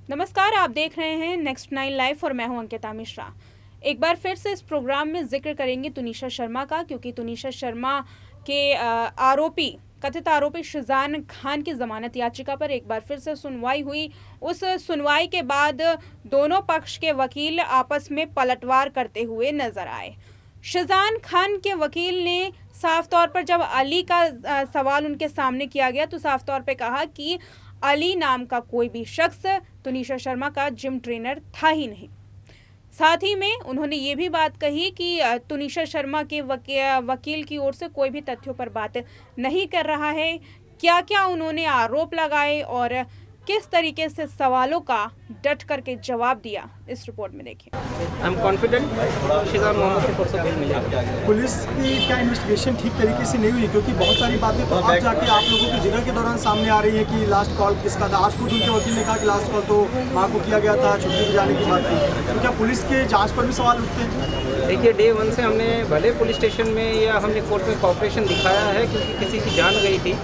नमस्कार, आप देख रहे हैं नेक्स्ट 9 लाइव और मैं हूं अंकिता मिश्रा। एक बार फिर से इस प्रोग्राम में जिक्र करेंगे तुनिशा शर्मा का, क्योंकि तुनिशा शर्मा के कथित आरोपी शिजान खान की जमानत याचिका पर एक बार फिर से सुनवाई हुई। उस सुनवाई के बाद दोनों पक्ष के वकील आपस में पलटवार करते हुए नजर आए। शिजान खान के वकील ने साफ तौर पर, जब अली का सवाल उनके सामने किया गया, तो साफ तौर पे कहा कि अली नाम का कोई भी शख्स तुनिशा शर्मा का जिम ट्रेनर था ही नहीं। साथ ही में उन्होंने ये भी बात कही कि तुनिशा शर्मा के वकील की ओर से कोई भी तथ्यों पर बात नहीं कर रहा है। क्या क्या उन्होंने आरोप लगाए और किस तरीके से सवालों का डट करके जवाब दिया, इस रिपोर्ट में देखिए। I am confident Sheezan Mohammad को परसों बेल मिल जाएगी। पुलिस की क्या इन्वेस्टिगेशन ठीक तरीके से नहीं हुई? क्योंकि बहुत सारी बातें तो अब जाके आप लोगों की जिक्र के दौरान सामने आ रही है कि लास्ट कॉल किसका था। आज खुद उनके वकील ने कहा कि लास्ट कॉल तो माँ को किया गया था, छुट्टी पर जाने की बात थी। तो क्या पुलिस के जाँच पर भी सवाल उठते हैं? देखिए, डे 1 से हमने भले पुलिस स्टेशन में या हमने कोर्ट में कॉपरेशन दिखाया है क्योंकि किसी की जान गई थी,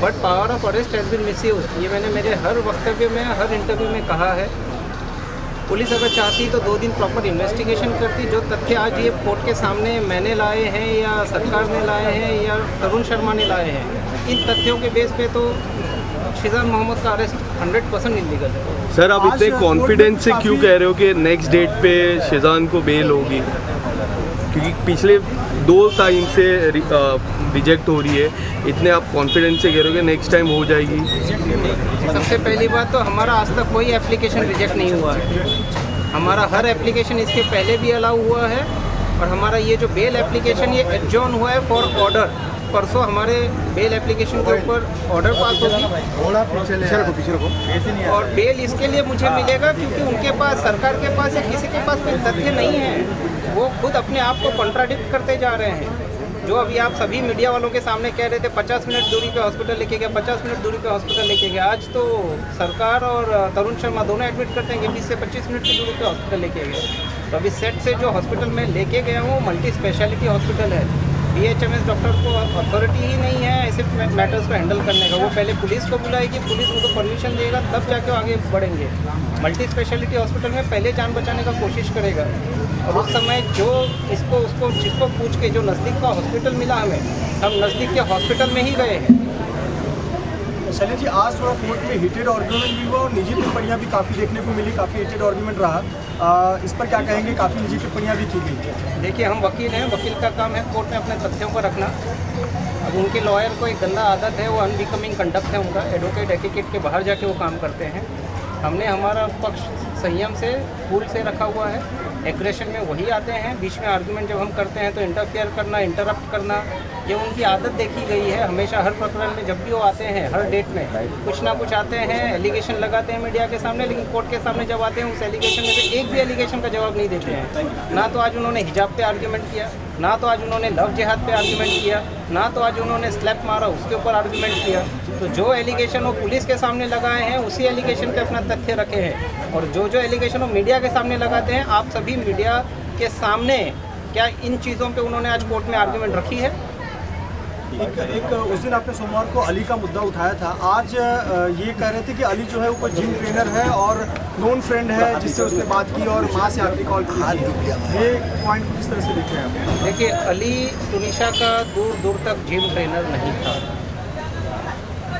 but power of arrest has been misused. ये मैंने मेरे हर वक्तव्य में, हर इंटरव्यू में कहा है। पुलिस अगर चाहती तो 2 दिन प्रॉपर इन्वेस्टिगेशन करती। जो तथ्य आज ये कोर्ट के सामने मैंने लाए हैं या सरकार ने लाए हैं या तरुण शर्मा ने लाए हैं, इन तथ्यों के बेस पे तो शिजान मोहम्मद का अरेस्ट 100% इलीगल है। सर, आप इतने कॉन्फिडेंस से क्यों कह रहे हो कि नेक्स्ट डेट पे शिजान को बेल होगी? क्योंकि पिछले 2 टाइम से रिजेक्ट हो रही है, इतने आप कॉन्फिडेंस से कह रहे हो कि नेक्स्ट टाइम हो जाएगी? सबसे पहली बात तो हमारा आज तक कोई एप्लीकेशन रिजेक्ट नहीं हुआ है। हमारा हर एप्लीकेशन इसके पहले भी अलाउ हुआ है और हमारा ये जो बेल एप्लीकेशन ये एडजॉर्न हुआ है फॉर ऑर्डर। परसों हमारे बेल एप्लीकेशन के ऊपर ऑर्डर पास होगी और बेल इसके लिए मुझे मिलेगा क्योंकि उनके पास, सरकार के पास या किसी के पास कोई तथ्य नहीं है। वो खुद अपने आप को कॉन्ट्राडिक्ट करते जा रहे हैं। जो अभी आप सभी मीडिया वालों के सामने कह रहे थे 50 मिनट दूरी पे हॉस्पिटल लेके गया, 50 मिनट दूरी पे हॉस्पिटल लेके गया, आज तो सरकार और तरुण शर्मा दोनों एडमिट करते हैं कि 20 से 25 मिनट की दूरी पे हॉस्पिटल लेके गए। तो अभी सेट से जो हॉस्पिटल में लेके गया हूँ मल्टी स्पेशलिटी हॉस्पिटल है। BHMS डॉक्टर को अथॉरिटी ही नहीं है ऐसे मैटर्स को हैंडल करने का। वो पहले पुलिस को बुलाएगी, पुलिस उनको परमिशन देगा, तब जाके आगे बढ़ेंगे। मल्टी स्पेशलिटी हॉस्पिटल में पहले जान बचाने का कोशिश करेगा और उस समय जो जिसको पूछ के जो नज़दीक का हॉस्पिटल मिला हमें, हम नज़दीक के हॉस्पिटल में ही गए हैं। शैलेश जी, आज थोड़ा कोर्ट में हीटेड आर्ग्यूमेंट भी हुआ और निजी टिप्पणियाँ भी काफ़ी देखने को मिली, काफ़ी हीटेड आर्ग्यूमेंट रहा। इस पर क्या कहेंगे? काफ़ी निजी टिप्पणियाँ भी की गई। देखिए, हम वकील हैं, वकील का काम है कोर्ट में अपने तथ्यों को रखना। अब उनके लॉयर को एक गंदा आदत है, वो अनबिकमिंग कंडक्ट है उनका। एडवोकेट एटिकेट के बाहर जाके वो काम करते हैं। हमने हमारा पक्ष संयम से, कूल से रखा हुआ है। एग्रेशन में वही आते हैं, बीच में आर्गुमेंट जब हम करते हैं तो इंटरफेयर करना, इंटरप्ट करना, ये उनकी आदत देखी गई है। हमेशा हर प्रकरण में जब भी वो आते हैं, हर डेट में कुछ ना कुछ आते हैं, एलिगेशन लगाते हैं मीडिया के सामने, लेकिन कोर्ट के सामने जब आते हैं उस एलिगेशन में से एक भी एलिगेशन का जवाब नहीं देते हैं। ना तो आज उन्होंने हिजाब पे आर्ग्यूमेंट किया, ना तो आज उन्होंने लव जिहाद पे आर्ग्यूमेंट किया, ना तो आज उन्होंने स्लैप मारा उसके ऊपर आर्ग्यूमेंट किया। तो जो एलिगेशन वो पुलिस के सामने लगाए हैं उसी एलिगेशन पे अपना तथ्य रखे हैं और जो एलिगेशन वो मीडिया के सामने लगाते हैं, आप सभी मीडिया के सामने क्या इन चीज़ों पे उन्होंने आज कोर्ट में आर्ग्यूमेंट रखी है? एक उस दिन आपने सोमवार को अली का मुद्दा उठाया था। आज ये कह रहे थे कि अली जो है वो जिम ट्रेनर है और नोन फ्रेंड है जिससे उसने बात की और वहाँ से आखिरी कॉल की। ये पॉइंट किस तरह से देख रहे हैं आप? देखिए, अली तुनिशा का दूर दूर तक जिम ट्रेनर नहीं था।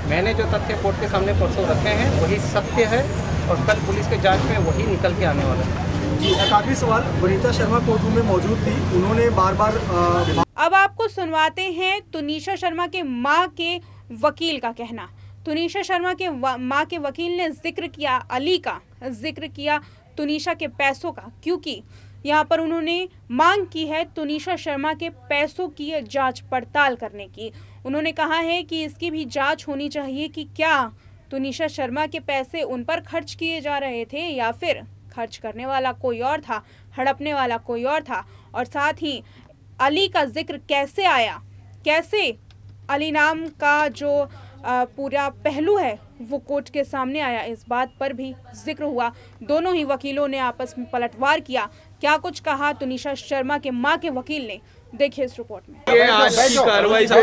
मैंने जो तथ्य कोर्ट के सामने परसों रखे हैं वही सत्य है और कल पुलिस के जांच में वही निकल के आने वाला है। जी, एक आखिरी सवाल। वनिता शर्मा कोर्ट रूम में मौजूद थी, उन्होंने बार बार अब आपको सुनवाते हैं तुनिशा शर्मा के मां के वकील का कहना। तुनिशा शर्मा के मां के वकील ने जिक्र किया अली का, जिक्र किया तुनिशा के पैसों का, क्योंकि यहाँ पर उन्होंने मांग की है तुनिशा शर्मा के पैसों की जांच पड़ताल करने की। उन्होंने कहा है कि इसकी भी जांच होनी चाहिए कि क्या तुनिशा शर्मा के पैसे उन पर खर्च किए जा रहे थे या फिर खर्च करने वाला कोई और था, हड़पने वाला कोई और था। और साथ ही अली का जिक्र कैसे आया, कैसे अली नाम का जो पूरा पहलू है वो कोर्ट के सामने आया, इस बात पर भी जिक्र हुआ। दोनों ही वकीलों ने आपस में पलटवार किया। क्या कुछ कहा तुनिशा शर्मा के मां के वकील ने, देखिए इस रिपोर्ट में। ये आज की कार्रवाई से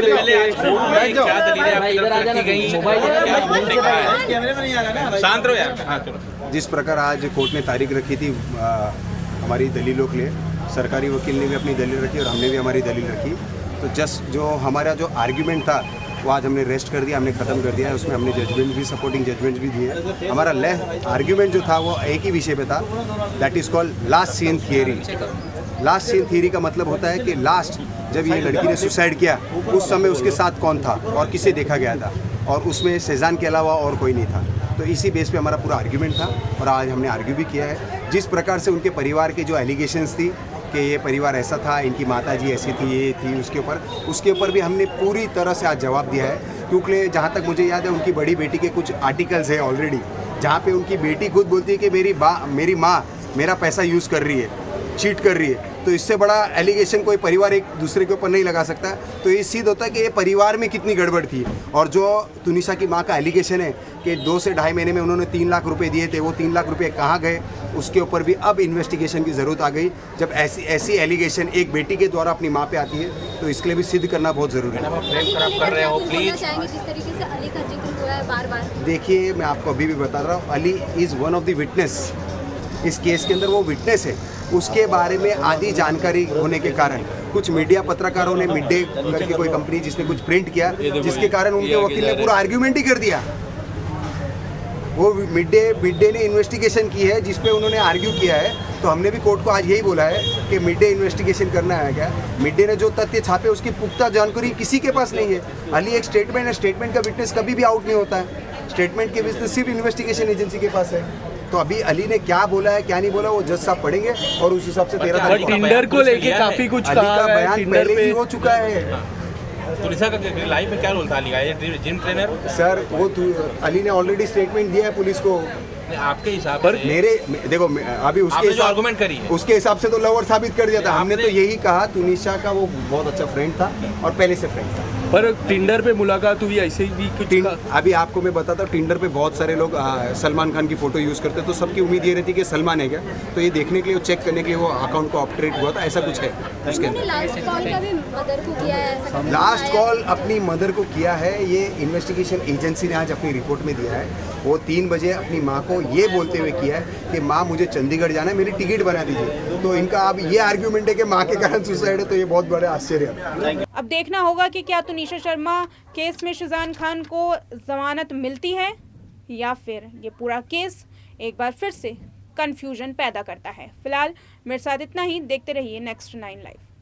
शांत रहो यार। हाँ चलो। जिस प्रकार आज कोर्ट ने तारीख रखी थी हमारी दलीलों के लिए, सरकारी वकील ने भी अपनी दलील रखी और हमने भी हमारी दलील रखी, तो जस्ट जो हमारा जो आर्ग्यूमेंट था वो आज हमने रेस्ट कर दिया, हमने ख़त्म कर दिया है। उसमें हमने जजमेंट भी, सपोर्टिंग जजमेंट भी दिए। हमारा आर्ग्यूमेंट जो था वो एक ही विषय पे था, that is called last scene theory. Last scene theory का मतलब होता है कि लास्ट जब ये लड़की ने सुसाइड किया उस समय उसके साथ कौन था और किसे देखा गया था, और उसमें शेजान के अलावा और कोई नहीं था। तो इसी बेस पे हमारा पूरा आर्ग्यूमेंट था और आज हमने आर्ग्यू भी किया है। जिस प्रकार से उनके परिवार के जो एलिगेशंस थी कि ये परिवार ऐसा था, इनकी माताजी ऐसी थी, ये थी, उसके ऊपर भी हमने पूरी तरह से आज जवाब दिया है। क्योंकि जहाँ तक मुझे याद है उनकी बड़ी बेटी के कुछ आर्टिकल्स है ऑलरेडी, जहाँ पे उनकी बेटी खुद बोलती है कि मेरी माँ मेरा पैसा यूज़ कर रही है, चीट कर रही है। तो इससे बड़ा एलिगेशन कोई परिवार एक दूसरे के ऊपर नहीं लगा सकता। तो ये सिद्ध होता है कि ये परिवार में कितनी गड़बड़ थी। और जो तुनिशा की माँ का एलिगेशन है कि 2 से ढाई महीने में उन्होंने 3 लाख रुपए दिए थे, वो 3 लाख रुपए कहाँ गए, उसके ऊपर भी अब इन्वेस्टिगेशन की ज़रूरत आ गई। जब ऐसी एलिगेशन एक बेटी के द्वारा अपनी माँ पे आती है तो इसके लिए भी सिद्ध करना बहुत ज़रूरी है। देखिए, मैं आपको अभी भी बता रहा हूँ, Ali is one of the witness. इस केस के अंदर वो विटनेस है। उसके बारे में आधी जानकारी होने के कारण कुछ मीडिया पत्रकारों ने मिड डे करके कोई कंपनी जिसने कुछ प्रिंट किया, जिसके कारण उनके वकील ने पूरा आर्ग्यूमेंट ही कर दिया। वो मिड डे ने इन्वेस्टिगेशन की है जिस पे उन्होंने आर्ग्यू किया है। तो हमने भी कोर्ट को आज यही बोला है कि मिड डे इन्वेस्टिगेशन करना है क्या। मिड डे ने जो तथ्य छापे उसकी पुख्ता जानकारी किसी के पास नहीं है। अली एक स्टेटमेंट है, स्टेटमेंट का विटनेस कभी भी आउट नहीं होता है। स्टेटमेंट के विटनेस सिर्फ इन्वेस्टिगेशन एजेंसी के पास है। तो अभी अली ने क्या बोला है क्या नहीं बोला वो जज साहब पढ़ेंगे और उस हिसाब से 13 तारीख को टिंडर को लेके काफी कुछ अली कहा का है, बयान टिंडर पहले पे ही हो चुका है। तुनिशा का लाइफ में क्या रोल था अली का, ये जिम ट्रेनर? सर वो अली ने ऑलरेडी स्टेटमेंट दिया है पुलिस को। आपके हिसाब पर से देखो अभी उसके जो आर्गुमेंट करी है उसके हिसाब से तो लवर साबित कर दिया था हमने। तो यही कहा तुनिशा का वो बहुत अच्छा फ्रेंड था और पहले से फ्रेंड था। पर टिंडर पे मुलाकात हुई ऐसे ही कुछ अभी आपको मैं बताता हूँ, टिंडर पे बहुत सारे लोग सलमान खान की फोटो यूज़ करते हैं, तो सबकी उम्मीद ये रहती है कि सलमान है क्या। तो ये देखने के लिए, चेक करने के लिए वो अकाउंट को ऑपरेट हुआ था, ऐसा कुछ है उसके अंदर। लास्ट कॉल अपनी मदर को किया है, ये इन्वेस्टिगेशन एजेंसी ने आज अपनी रिपोर्ट में दिया है। वो 3 बजे अपनी माँ को ये बोलते हुए किया है कि माँ मुझे चंडीगढ़ जाना है, मेरी टिकट बना दीजिए। तो इनका अब ये आर्ग्यूमेंट है कि माँ के कारण सुसाइड है, तो ये बहुत बड़ा आश्चर्य है। अब देखना होगा कि क्या तुनिशा शर्मा केस में शेजान खान को जमानत मिलती है या फिर ये पूरा केस एक बार फिर से कंफ्यूजन पैदा करता है। फिलहाल मेरे साथ इतना ही। देखते रहिए Next 9 लाइव।